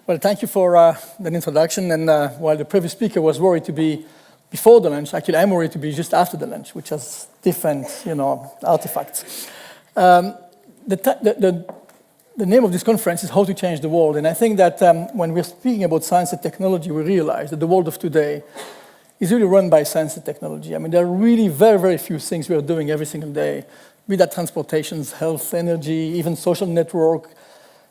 Well, thank you for that introduction. And while the previous speaker was worried to be before the lunch, actually I'm worried to be just after the lunch, which has different, artifacts. The name of this conference is How to Change the World. And I think that when we're speaking about science and technology, we realize that the world of today is really run by science and technology. I mean, there are really very, very few things we are doing every single day, be that transportations, health, energy, even social network.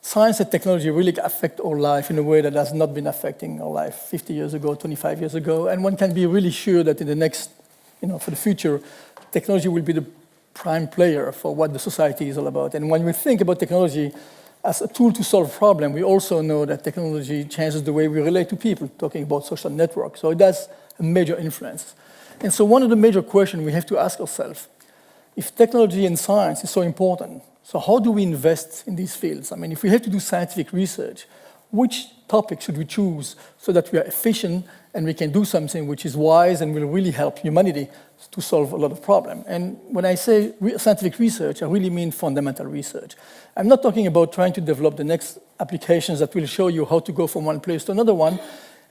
Science and technology really affect our life in a way that has not been affecting our life 50 years ago, 25 years ago. And one can be really sure that in the next, for the future, technology will be the prime player for what the society is all about. And when we think about technology as a tool to solve a problem, we also know that technology changes the way we relate to people, talking about social networks. So it has a major influence. And so one of the major questions we have to ask ourselves, if technology and science is so important, so how do we invest in these fields? I mean, if we have to do scientific research, which topic should we choose so that we are efficient and we can do something which is wise and will really help humanity to solve a lot of problems? And when I say scientific research, I really mean fundamental research. I'm not talking about trying to develop the next applications that will show you how to go from one place to another one,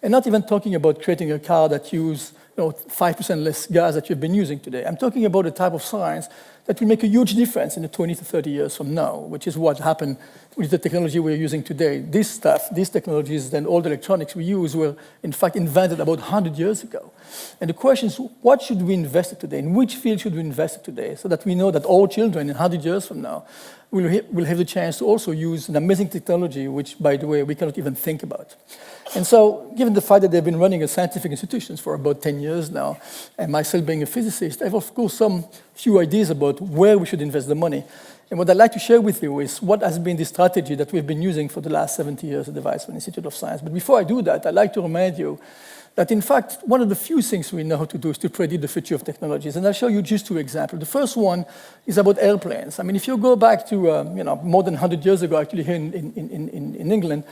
and not even talking about creating a car that uses 5% less gas that you've been using today. I'm talking about a type of science that will make a huge difference in the 20 to 30 years from now, which is what happened with the technology we're using today. This stuff, these technologies, and all the electronics we use were, in fact, invented about 100 years ago. And the question is, what should we invest in today? In which field should we invest in today? So that we know that all children in 100 years from now will have the chance to also use an amazing technology, which, by the way, we cannot even think about. And so, given the fact that they've been running a scientific institutions for about 10 years now, and myself being a physicist, I have, of course, some few ideas about where we should invest the money. And what I'd like to share with you is what has been the strategy that we've been using for the last 70 years at the Weizmann Institute of Science. But before I do that, I'd like to remind you that, in fact, one of the few things we know how to do is to predict the future of technologies. And I'll show you just two examples. The first one is about airplanes. I mean, if you go back to more than 100 years ago, actually, here in England,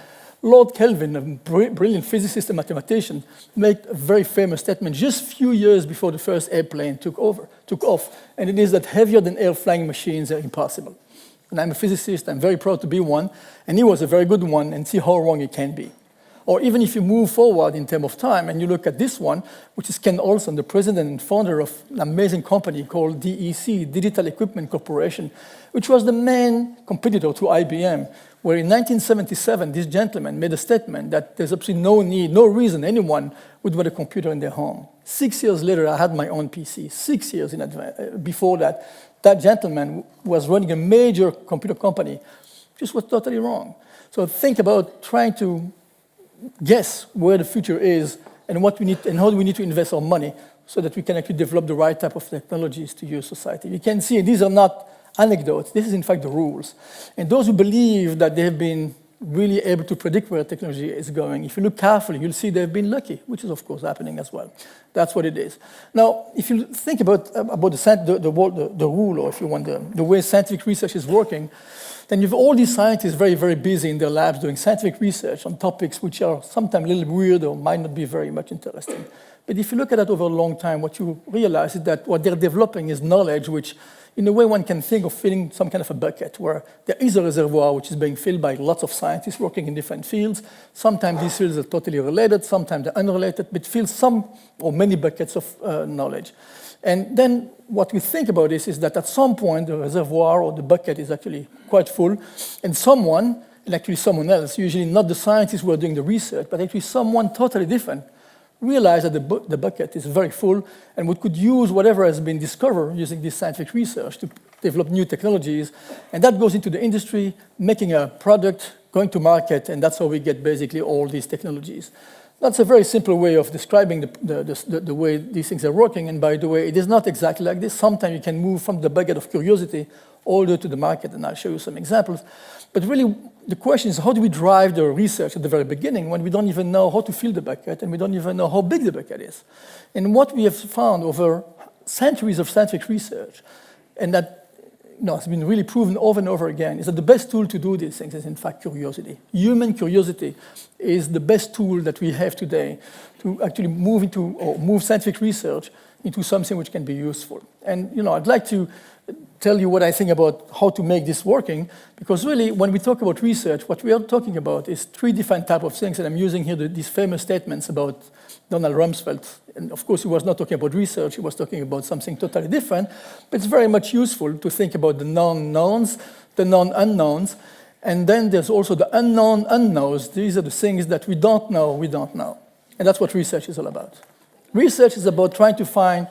Lord Kelvin, a brilliant physicist and mathematician, made a very famous statement just a few years before the first airplane took off, and it is that heavier than air flying machines are impossible. And I'm a physicist, I'm very proud to be one, and he was a very good one, and see how wrong it can be. Or even if you move forward in terms of time, and you look at this one, which is Ken Olsen, the president and founder of an amazing company called DEC, Digital Equipment Corporation, which was the main competitor to IBM, where in 1977, this gentleman made a statement that there's absolutely no need, no reason anyone would want a computer in their home. 6 years later, I had my own PC. 6 years in advance, before that, that gentleman was running a major computer company, just was totally wrong. So think about trying to guess where the future is and what we need and how do we need to invest our money so that we can actually develop the right type of technologies to use society. You can see these are not anecdotes. This is, in fact, the rules. And those who believe that they have been really able to predict where technology is going, if you look carefully, you'll see they've been lucky, which is, of course, happening as well. That's what it is. Now, if you think about the rule, or if you want the way scientific research is working, then you have all these scientists very, very busy in their labs doing scientific research on topics which are sometimes a little weird or might not be very much interesting. But if you look at that over a long time, what you realize is that what they're developing is knowledge which, in a way, one can think of filling some kind of a bucket where there is a reservoir which is being filled by lots of scientists working in different fields. Sometimes these fields are totally related, sometimes they're unrelated, but fill some or many buckets of knowledge. And then what we think about this is that at some point the reservoir or the bucket is actually quite full, and someone, and actually someone else, usually not the scientists who are doing the research, but actually someone totally different, realize that the bucket is very full, and we could use whatever has been discovered using this scientific research to develop new technologies, and that goes into the industry, making a product, going to market, and that's how we get basically all these technologies. That's a very simple way of describing the way these things are working, and by the way, it is not exactly like this. Sometimes you can move from the bucket of curiosity all the way to the market, and I'll show you some examples. But really, the question is, how do we drive the research at the very beginning when we don't even know how to fill the bucket and we don't even know how big the bucket is? And what we have found over centuries of scientific research, and that has been really proven over and over again, is that the best tool to do these things is, in fact, curiosity. Human curiosity is the best tool that we have today to actually move scientific research into something which can be useful. And I'd like to tell you what I think about how to make this working, because really, when we talk about research, what we are talking about is three different types of things, and I'm using here these famous statements about Donald Rumsfeld. And of course, he was not talking about research, he was talking about something totally different, but it's very much useful to think about the known-knowns, the known-unknowns, and then there's also the unknown unknowns. These are the things that we don't know. And that's what research is all about. Research is about trying to find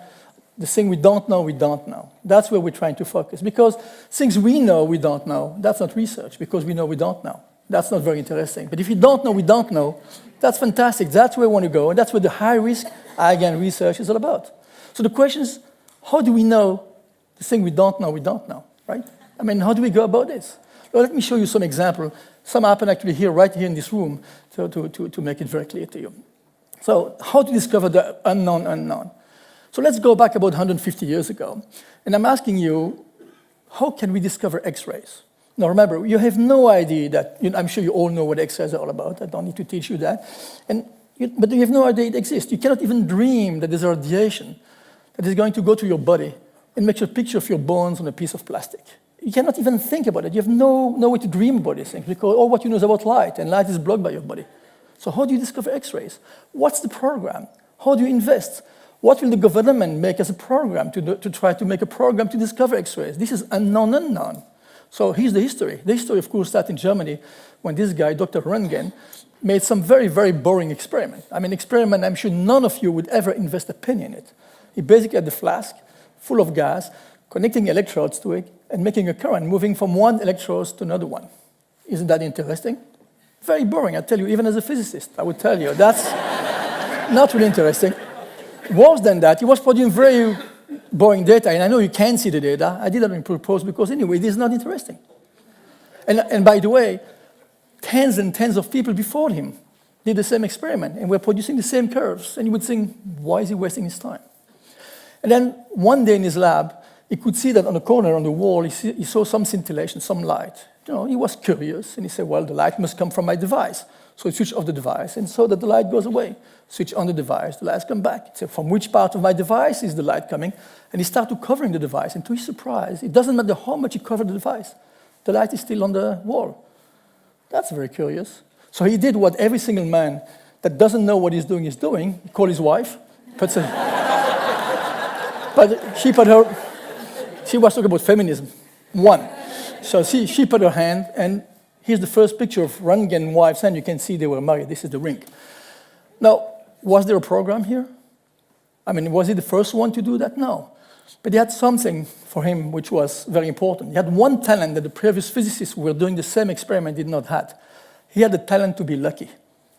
the thing we don't know. That's where we're trying to focus. Because things we know, we don't know, that's not research, because we know we don't know. That's not very interesting. But if you don't know, we don't know, that's fantastic. That's where we want to go, and that's what the high-risk, high-gain research is all about. So the question is, how do we know the thing we don't know, right? I mean, how do we go about this? Well, let me show you some examples. Some happen actually here, right here in this room, to make it very clear to you. So how to discover the unknown? So let's go back about 150 years ago. And I'm asking you, how can we discover X-rays? Now remember, you have no idea that, I'm sure you all know what X-rays are all about. I don't need to teach you that. But you have no idea it exists. You cannot even dream that there's a radiation that is going to go to your body and make a picture of your bones on a piece of plastic. You cannot even think about it. You have no way to dream about these things, because all what you know is about light, and light is blocked by your body. So how do you discover X-rays? What's the program? How do you invest? What will the government make as a program to try to make a program to discover X-rays? This is unknown. So here's the history. The history, of course, started in Germany when this guy, Dr. Röntgen, made some very, very boring experiment. I mean, experiment I'm sure none of you would ever invest a penny in it. He basically had the flask full of gas, connecting electrodes to it, and making a current moving from one electrode to another one. Isn't that interesting? Very boring, I tell you, even as a physicist, I would tell you. That's not really interesting. Worse than that, he was producing very boring data, and I know you can see the data. I did that on purpose because anyway, this is not interesting. And by the way, tens and tens of people before him did the same experiment, and were producing the same curves, and you would think, why is he wasting his time? And then one day in his lab, he could see that on the corner on the wall, he saw some scintillation, some light. He was curious, and he said, well, the light must come from my device. So he switched off the device and saw that the light goes away. Switch on the device, the lights come back. He said, from which part of my device is the light coming? And he started covering the device, and to his surprise, it doesn't matter how much he covered the device. The light is still on the wall. That's very curious. So he did what every single man that doesn't know what he's doing is doing. He called his wife, but she was talking about feminism. So she put her hand, and here's the first picture of Röntgen and wife's hand. You can see they were married. This is the ring. Now, was there a program here? I mean, was he the first one to do that? No. But he had something for him which was very important. He had one talent that the previous physicists who were doing the same experiment did not have. He had the talent to be lucky.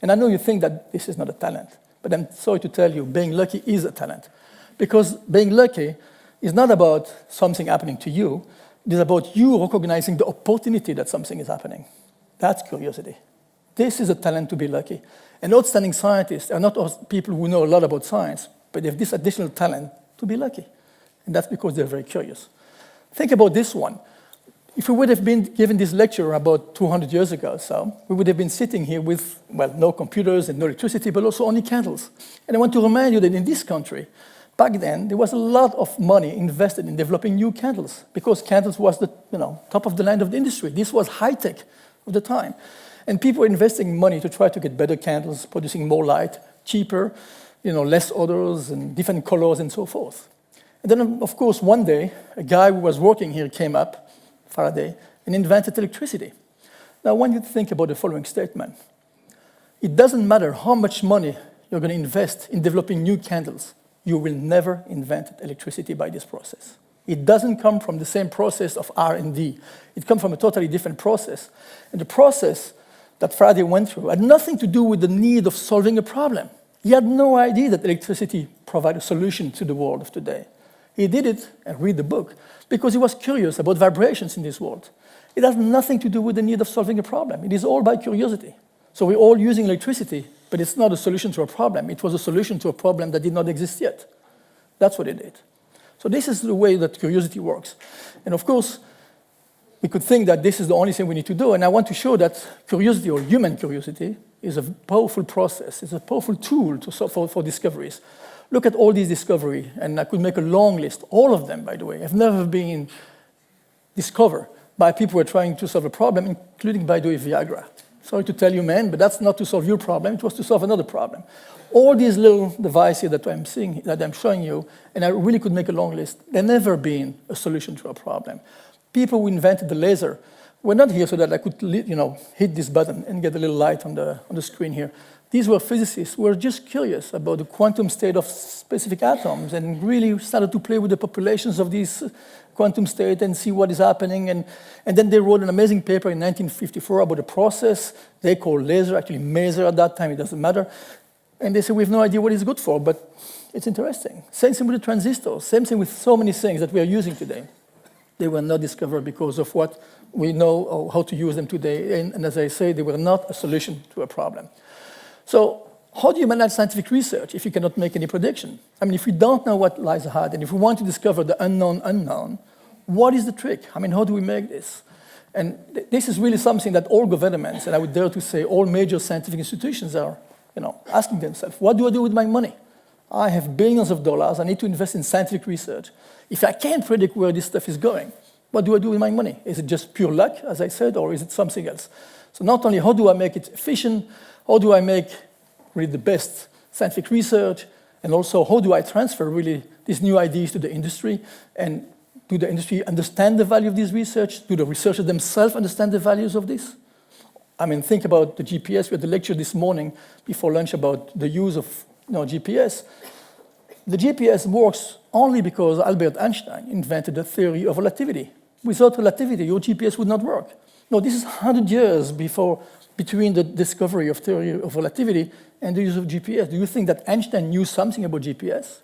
And I know you think that this is not a talent, but I'm sorry to tell you, being lucky is a talent. Because being lucky is not about something happening to you. It is about you recognizing the opportunity that something is happening. That's curiosity. This is a talent to be lucky. And outstanding scientists are not people who know a lot about science, but they have this additional talent to be lucky. And that's because they're very curious. Think about this one. If we would have been given this lecture about 200 years ago or so, we would have been sitting here with, well, no computers and no electricity, but also only candles. And I want to remind you that in this country, back then, there was a lot of money invested in developing new candles, because candles was the top of the line of the industry. This was high-tech of the time. And people were investing money to try to get better candles, producing more light, cheaper, less odors and different colors and so forth. And then, of course, one day, a guy who was working here came up, Faraday, and invented electricity. Now, I want you to think about the following statement. It doesn't matter how much money you're going to invest in developing new candles, you will never invent electricity by this process. It doesn't come from the same process of R&D. It comes from a totally different process. And the process that Faraday went through had nothing to do with the need of solving a problem. He had no idea that electricity provided a solution to the world of today. He did it, and read the book, because he was curious about vibrations in this world. It has nothing to do with the need of solving a problem. It is all by curiosity. So we're all using electricity, but it's not a solution to a problem. It was a solution to a problem that did not exist yet. That's what it did. So this is the way that curiosity works. And of course, we could think that this is the only thing we need to do, and I want to show that curiosity, or human curiosity, is a powerful process. It's a powerful tool for discoveries. Look at all these discoveries, and I could make a long list. All of them, by the way, have never been discovered by people who are trying to solve a problem, including, by the way, Viagra. Sorry to tell you, man, but that's not to solve your problem. It was to solve another problem. All these little devices that I'm showing you, and I really could make a long list, they've never been a solution to a problem. People who invented the laser were not here so that I could, hit this button and get a little light on the screen here. These were physicists who were just curious about the quantum state of specific atoms and really started to play with the populations of these quantum state and see what is happening. And then they wrote an amazing paper in 1954 about a process they called laser, actually maser at that time, it doesn't matter. And they said, we have no idea what it's good for, but it's interesting. Same thing with the transistors, same thing with so many things that we are using today. They were not discovered because of what we know or how to use them today. And as I say, they were not a solution to a problem. So how do you manage scientific research if you cannot make any prediction? I mean, if we don't know what lies ahead, and if we want to discover the unknown, what is the trick? I mean, how do we make this? And this is really something that all governments, and I would dare to say all major scientific institutions are asking themselves, what do I do with my money? I have billions of dollars, I need to invest in scientific research. If I can't predict where this stuff is going, what do I do with my money? Is it just pure luck, as I said, or is it something else? So not only how do I make it efficient, how do I make really the best scientific research, and also how do I transfer really these new ideas to the industry, and do the industry understand the value of this research? Do the researchers themselves understand the values of this? I mean, think about the GPS. We had a lecture this morning before lunch about the use of GPS. The GPS works only because Albert Einstein invented the theory of relativity. Without relativity, your GPS would not work. No, this is 100 years between the discovery of theory of relativity and the use of GPS. Do you think that Einstein knew something about GPS?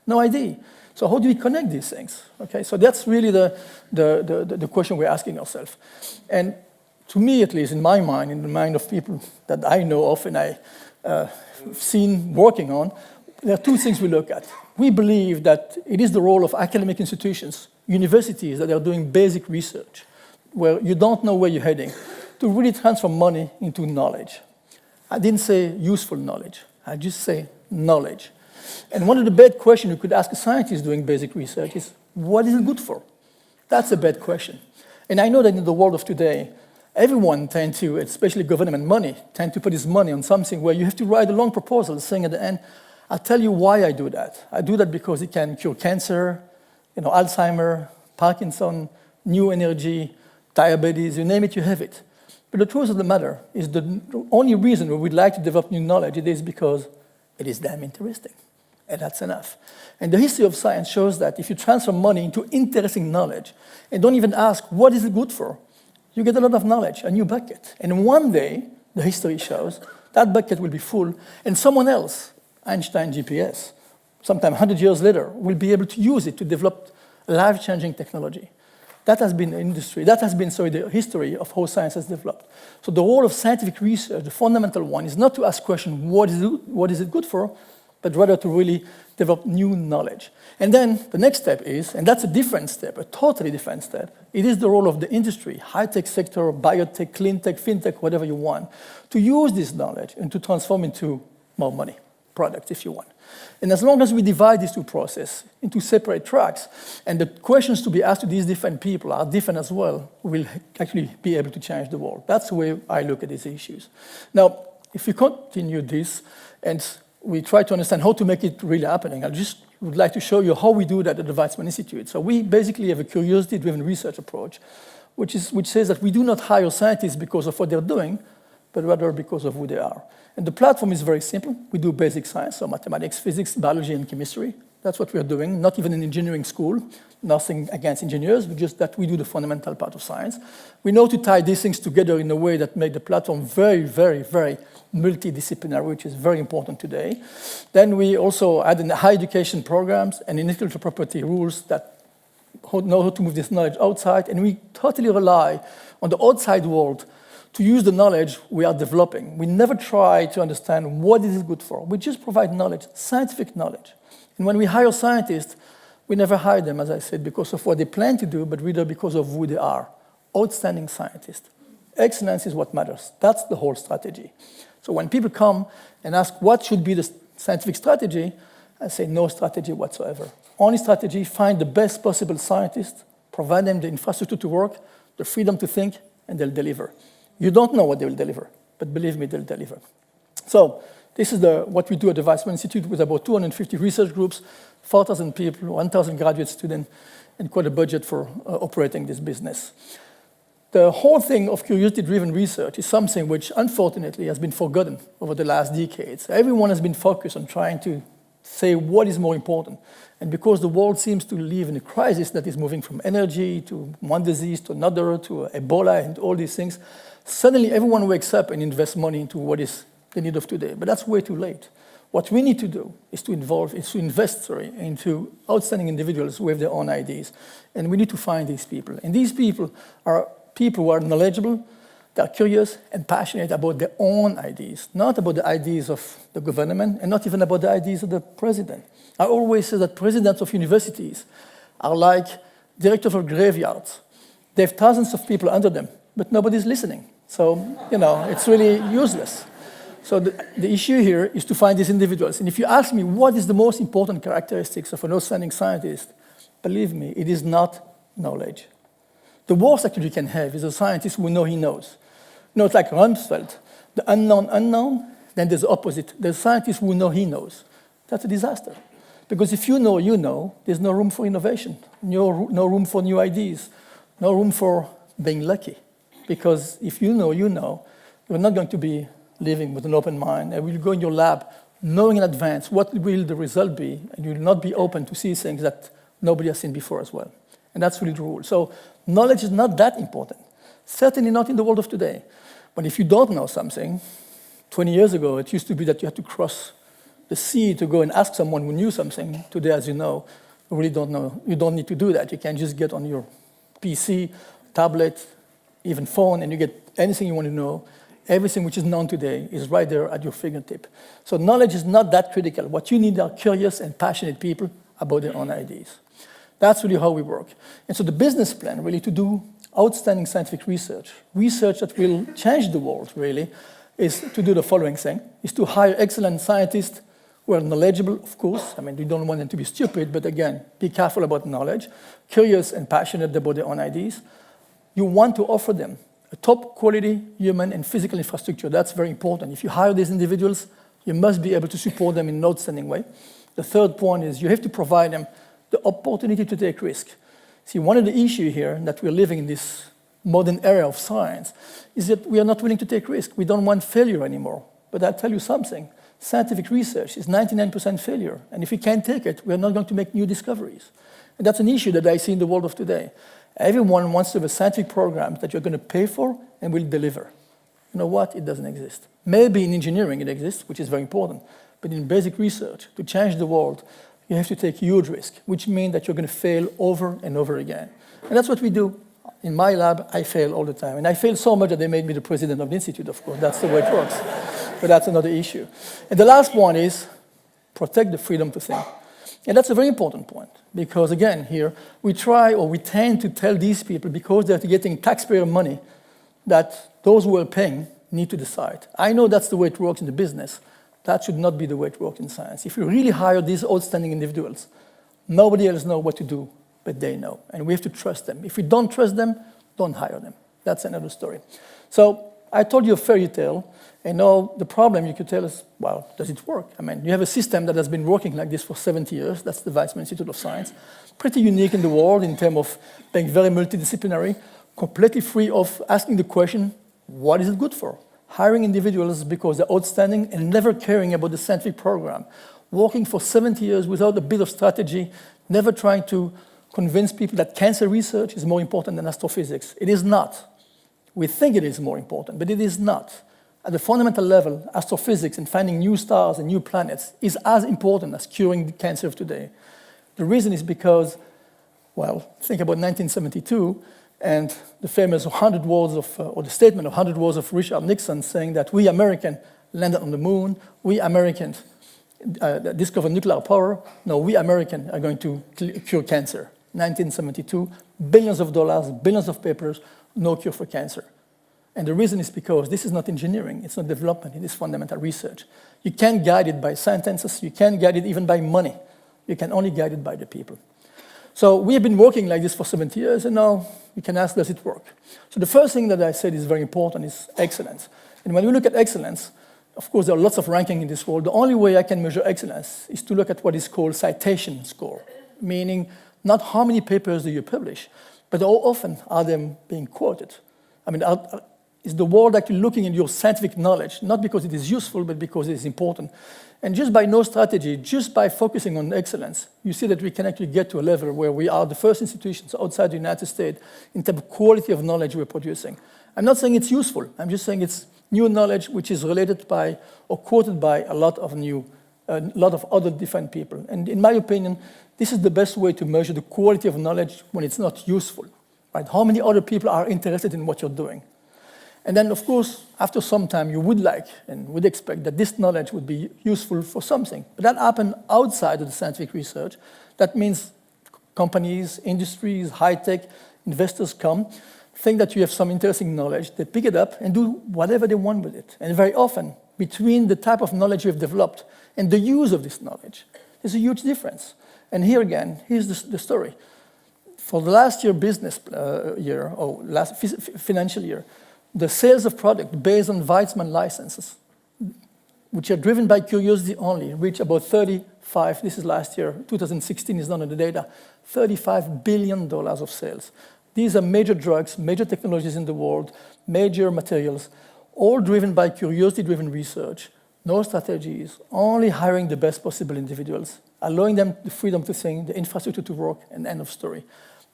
No idea. So how do we connect these things? Okay, so that's really the question we're asking ourselves. And to me, at least, in my mind, in the mind of people that I know of and I've seen working on, there are two things we look at. We believe that it is the role of academic institutions, universities that are doing basic research, where you don't know where you're heading, to really transfer money into knowledge. I didn't say useful knowledge. I just say knowledge. And one of the bad questions you could ask a scientist doing basic research is, what is it good for? That's a bad question. And I know that in the world of today, everyone tends to, especially government money, tend to put his money on something where you have to write a long proposal saying at the end, I'll tell you why I do that. I do that because it can cure cancer, Alzheimer, Parkinson, new energy, diabetes, you name it, you have it. But the truth of the matter is the only reason we would like to develop new knowledge it is because it is damn interesting. And that's enough. And the history of science shows that if you transfer money into interesting knowledge and don't even ask what is it good for, you get a lot of knowledge, a new bucket. And one day, the history shows, that bucket will be full, and someone else, Einstein GPS, sometime 100 years later, will be able to use it to develop life-changing technology. That has been the industry, the history of how science has developed. So the role of scientific research, the fundamental one, is not to ask questions, what is it good for, but rather to really develop new knowledge. And then the next step is, and that's a different step, a totally different step, it is the role of the industry, high-tech sector, biotech, clean tech, fintech, whatever you want, to use this knowledge and to transform into more money, products, if you want. And as long as we divide these two processes into separate tracks, and the questions to be asked to these different people are different as well, we will actually be able to change the world. That's the way I look at these issues. Now, if we continue this, and we try to understand how to make it really happening, I just would like to show you how we do that at the Weizmann Institute. So we basically have a curiosity-driven research approach, which says that we do not hire scientists because of what they're doing, but rather because of who they are. And the platform is very simple. We do basic science, so mathematics, physics, biology, and chemistry. That's what we're doing, not even in engineering school, nothing against engineers, but just that we do the fundamental part of science. We know to tie these things together in a way that make the platform very, very, very multidisciplinary, which is very important today. Then we also add in higher education programs and intellectual property rules that know how to move this knowledge outside, and we totally rely on the outside world to use the knowledge we are developing. We never try to understand what is it good for. We just provide knowledge, scientific knowledge. And when we hire scientists, we never hire them, as I said, because of what they plan to do, but rather because of who they are. Outstanding scientists. Excellence is what matters. That's the whole strategy. So when people come and ask what should be the scientific strategy, I say no strategy whatsoever. Only strategy, find the best possible scientists, provide them the infrastructure to work, the freedom to think, and they'll deliver. You don't know what they will deliver, but believe me, they'll deliver. So this is what we do at the Weizmann Institute with about 250 research groups, 4,000 people, 1,000 graduate students, and quite a budget for operating this business. The whole thing of curiosity-driven research is something which, unfortunately, has been forgotten over the last decades. Everyone has been focused on trying to say what is more important. And because the world seems to live in a crisis that is moving from energy to one disease to another to Ebola and all these things, suddenly everyone wakes up and invests money into what is the need of today. But that's way too late. What we need to do is to invest into outstanding individuals who have their own ideas. And we need to find these people. And these people are people who are knowledgeable, they are curious and passionate about their own ideas, not about the ideas of the government and not even about the ideas of the president. I always say that presidents of universities are like directors of graveyards. They have thousands of people under them, but nobody's listening. So, it's really useless. So the issue here is to find these individuals. And if you ask me what is the most important characteristics of an outstanding scientist, believe me, it is not knowledge. The worst actually you can have is a scientist who knows he knows. It's like Rumsfeld, the unknown, then there's the opposite. There's scientists who know he knows. That's a disaster. Because if you know, there's no room for innovation, no room for new ideas, no room for being lucky. Because if you know, you're not going to be living with an open mind, and will go in your lab knowing in advance what will the result be, and you will not be open to see things that nobody has seen before as well. And that's really the rule. So knowledge is not that important, certainly not in the world of today. But if you don't know something, 20 years ago, it used to be that you had to cross the sea to go and ask someone who knew something. Today, as you know, you really don't know. You don't need to do that. You can just get on your PC, tablet, even phone, and you get anything you want to know. Everything which is known today is right there at your fingertip. So knowledge is not that critical. What you need are curious and passionate people about their own ideas. That's really how we work. And so the business plan, really, to do outstanding scientific research that will change the world, really, is to do the following thing, is to hire excellent scientists who are knowledgeable, of course. I mean, we don't want them to be stupid, but again, be careful about knowledge, curious and passionate about their own ideas. You want to offer them a top quality human and physical infrastructure. That's very important. If you hire these individuals, you must be able to support them in an outstanding way. The third point is you have to provide them the opportunity to take risk. See, one of the issues here that we're living in this modern era of science is that we are not willing to take risk. We don't want failure anymore. But I'll tell you something. Scientific research is 99% failure. And if we can't take it, we're not going to make new discoveries. And that's an issue that I see in the world of today. Everyone wants to have a scientific program that you're going to pay for and will deliver. You know what? It doesn't exist. Maybe in engineering it exists, which is very important. But in basic research, to change the world, you have to take huge risk, which means that you're going to fail over and over again. And that's what we do. In my lab, I fail all the time. And I fail so much that they made me the president of the institute, of course. That's the way it works. But that's another issue. And the last one is protect the freedom to think. And that's a very important point. Because again, here, we tend to tell these people, because they're getting taxpayer money, that those who are paying need to decide. I know that's the way it works in the business. That should not be the way it works in science. If you really hire these outstanding individuals, nobody else knows what to do, but they know. And we have to trust them. If we don't trust them, don't hire them. That's another story. So I told you a fairy tale, and now the problem you could tell is, well, does it work? I mean, you have a system that has been working like this for 70 years. That's the Weizmann Institute of Science. Pretty unique in the world in terms of being very multidisciplinary, completely free of asking the question, what is it good for? Hiring individuals because they're outstanding and never caring about the scientific program, working for 70 years without a bit of strategy, never trying to convince people that cancer research is more important than astrophysics. It is not. We think it is more important, but it is not. At the fundamental level, astrophysics and finding new stars and new planets is as important as curing the cancer of today. The reason is because, well, think about 1972, and the famous 100 words of, or the statement of 100 words of Richard Nixon saying that we Americans landed on the moon, we Americans discovered nuclear power, no, we Americans are going to cure cancer. 1972, billions of dollars, billions of papers, no cure for cancer. And the reason is because this is not engineering, it's not development, it is fundamental research. You can't guide it by sentences, you can't guide it even by money. You can only guide it by the people. So we have been working like this for 70 years, and now we can ask, does it work? So the first thing that I said is very important is excellence. And when we look at excellence, of course, there are lots of rankings in this world. The only way I can measure excellence is to look at what is called citation score, meaning not how many papers do you publish, but how often are they being quoted. I mean, is the world actually looking at your scientific knowledge, not because it is useful, but because it is important? And just by no strategy, just by focusing on excellence, you see that we can actually get to a level where we are the first institutions outside the United States in terms of quality of knowledge we're producing. I'm not saying it's useful. I'm just saying it's new knowledge which is related by or quoted by a lot of other different people. And in my opinion, this is the best way to measure the quality of knowledge when it's not useful. Right? How many other people are interested in what you're doing? And then, of course, after some time, you would like and would expect that this knowledge would be useful for something. But that happened outside of the scientific research. That means companies, industries, high-tech, investors come, think that you have some interesting knowledge, they pick it up and do whatever they want with it. And very often, between the type of knowledge you have developed and the use of this knowledge, there's a huge difference. And here again, here's the story. For the last year business year, or last financial year, the sales of product based on Weizmann licenses, which are driven by curiosity only, reach about 35, this is last year, 2016 is none of the data, $35 billion of sales. These are major drugs, major technologies in the world, major materials, all driven by curiosity-driven research, no strategies, only hiring the best possible individuals, allowing them the freedom to think, the infrastructure to work, and end of story.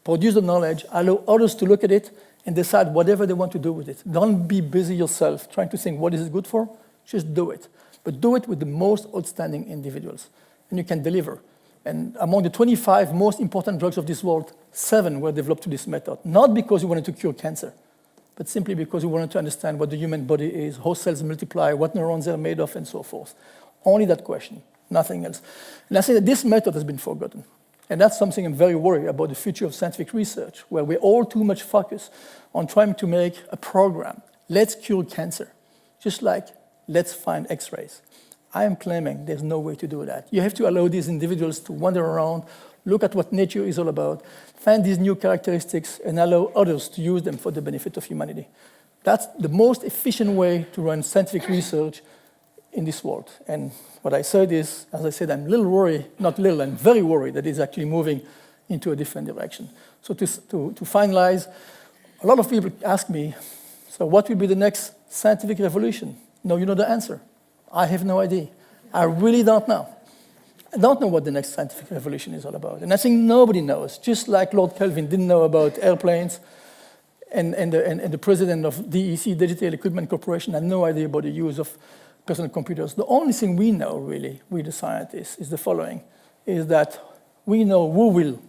Produce the knowledge, allow others to look at it, and decide whatever they want to do with it. Don't be busy yourself trying to think what is it good for, just do it. But do it with the most outstanding individuals, and you can deliver. And among the 25 most important drugs of this world, 7 were developed to this method, not because we wanted to cure cancer, but simply because we wanted to understand what the human body is, how cells multiply, what neurons are made of, and so forth. Only that question, nothing else. And I say that this method has been forgotten. And that's something I'm very worried about the future of scientific research, where we're all too much focused on trying to make a program. Let's cure cancer, just like let's find X-rays. I am claiming there's no way to do that. You have to allow these individuals to wander around, look at what nature is all about, find these new characteristics, and allow others to use them for the benefit of humanity. That's the most efficient way to run scientific research in this world. And what I said is, as I said, I'm a little worried, not little, I'm very worried that it's actually moving into a different direction. So to finalize, a lot of people ask me, so what will be the next scientific revolution? No, you know the answer. I have no idea. I really don't know. I don't know what the next scientific revolution is all about. And I think nobody knows, just like Lord Kelvin didn't know about airplanes, and the president of DEC, Digital Equipment Corporation, had no idea about the use of personal computers. The only thing we know, really, we the scientists, is the following, is that we know who will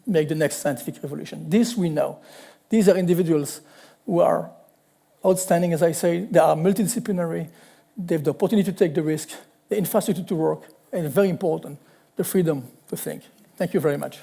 make the next scientific revolution. This we know. These are individuals who are outstanding, as I say. They are multidisciplinary. They have the opportunity to take the risk, the infrastructure to work, and very important, the freedom to think. Thank you very much.